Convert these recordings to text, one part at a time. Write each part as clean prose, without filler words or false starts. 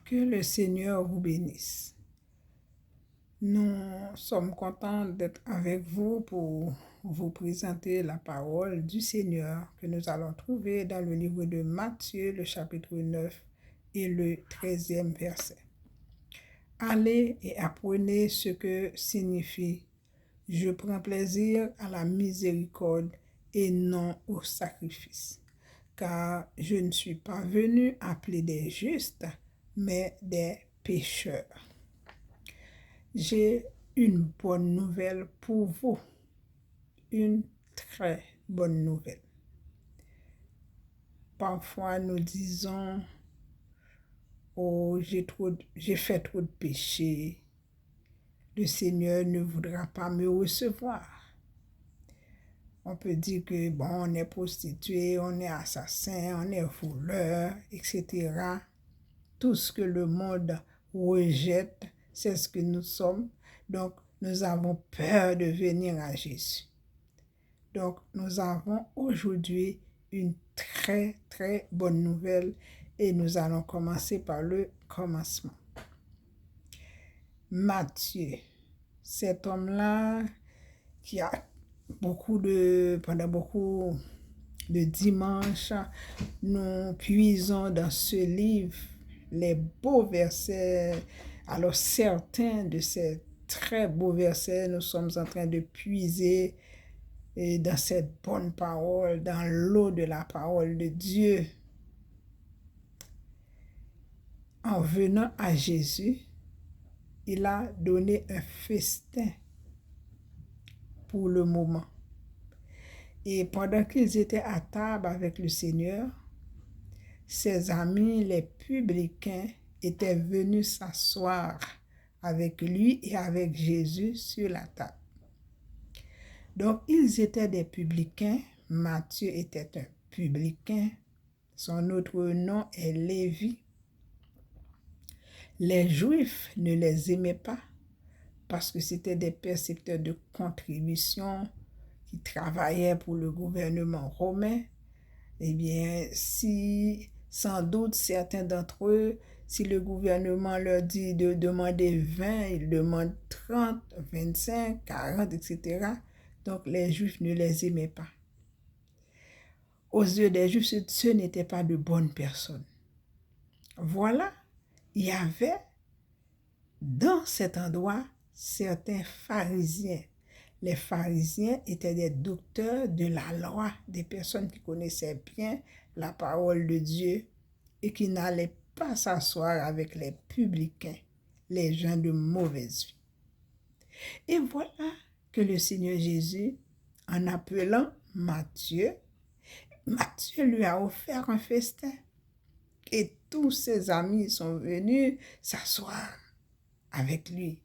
Que le Seigneur vous bénisse. Nous sommes contents d'être avec vous pour vous présenter la parole du Seigneur que nous allons trouver dans le livre de Matthieu, le chapitre 9 et le 13e verset. Allez et apprenez ce que signifie « Je prends plaisir à la miséricorde et non au sacrifice, car je ne suis pas venu appeler des justes, mais des pécheurs. » J'ai une bonne nouvelle pour vous, une très bonne nouvelle. Parfois nous disons « Oh, j'ai fait trop de péchés, le Seigneur ne voudra pas me recevoir. » On peut dire que bon, on est prostitué, on est assassin, on est voleur, etc. Tout ce que le monde rejette, c'est ce que nous sommes. Donc, nous avons peur de venir à Jésus. Donc, nous avons aujourd'hui une très, très bonne nouvelle et nous allons commencer par le commencement. Matthieu, cet homme-là qui a pendant beaucoup de dimanches, nous puisons dans ce livre les beaux versets. Alors certains de ces très beaux versets, nous sommes en train de puiser dans cette bonne parole, dans l'eau de la parole de Dieu. En venant à Jésus, il a donné un festin pour le moment. Et pendant qu'ils étaient à table avec le Seigneur, ses amis, les publicains, étaient venus s'asseoir avec lui et avec Jésus sur la table. Donc, ils étaient des publicains. Matthieu était un publicain. Son autre nom est Lévi. Les Juifs ne les aimaient pas parce que c'était des percepteurs de contribution qui travaillaient pour le gouvernement romain. Eh bien, sans doute certains d'entre eux, si le gouvernement leur dit de demander 20, ils demandent 30, 25, 40, etc. Donc, les Juifs ne les aimaient pas. Aux yeux des Juifs, ce n'étaient pas de bonnes personnes. Voilà, il y avait dans cet endroit certains pharisiens. Les pharisiens étaient des docteurs de la loi, des personnes qui connaissaient bien la parole de Dieu et qui n'allaient pas s'asseoir avec les publicains, les gens de mauvaise vie. Et voilà que le Seigneur Jésus, en appelant Matthieu lui a offert un festin. Et tous ses amis sont venus s'asseoir avec lui.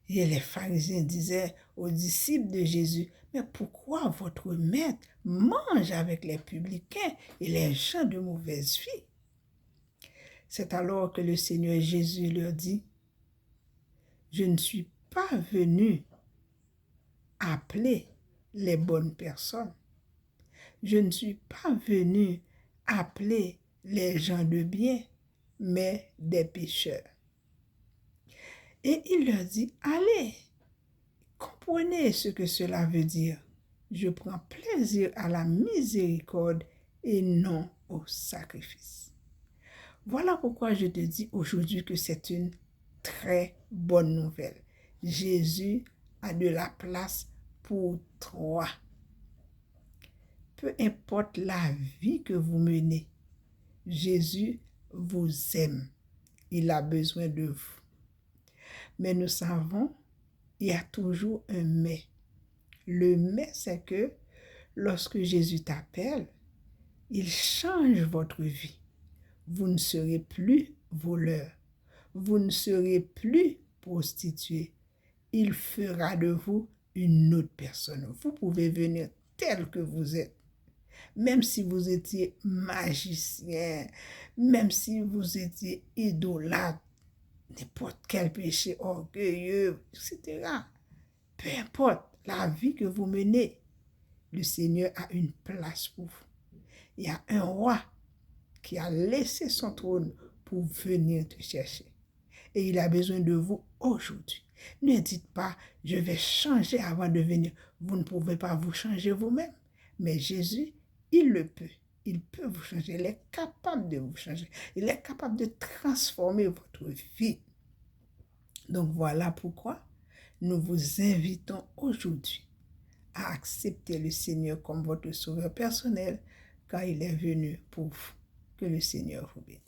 Et les pharisiens disaient aux disciples de Jésus, « Mais pourquoi votre maître mange avec les publicains et les gens de mauvaise vie ?» C'est alors que le Seigneur Jésus leur dit, « Je ne suis pas venu appeler les bonnes personnes. Je ne suis pas venu appeler les gens de bien, mais des pécheurs. » Et il leur dit, allez, comprenez ce que cela veut dire. Je prends plaisir à la miséricorde et non au sacrifice. Voilà pourquoi je te dis aujourd'hui que c'est une très bonne nouvelle. Jésus a de la place pour toi. Peu importe la vie que vous menez, Jésus vous aime. Il a besoin de vous. Mais nous savons, il y a toujours un mais. Le mais, c'est que lorsque Jésus t'appelle, il change votre vie. Vous ne serez plus voleur. Vous ne serez plus prostitué. Il fera de vous une autre personne. Vous pouvez venir tel que vous êtes. Même si vous étiez magicien, même si vous étiez idolâtre, n'importe quel péché orgueilleux, etc. Peu importe la vie que vous menez, le Seigneur a une place pour vous. Il y a un roi qui a laissé son trône pour venir te chercher. Et il a besoin de vous aujourd'hui. Ne dites pas, je vais changer avant de venir. Vous ne pouvez pas vous changer vous-même. Mais Jésus, il le peut. Il peut vous changer. Il est capable de vous changer. Il est capable de transformer votre vie. Donc voilà pourquoi nous vous invitons aujourd'hui à accepter le Seigneur comme votre sauveur personnel, car il est venu pour vous. Que le Seigneur vous bénisse.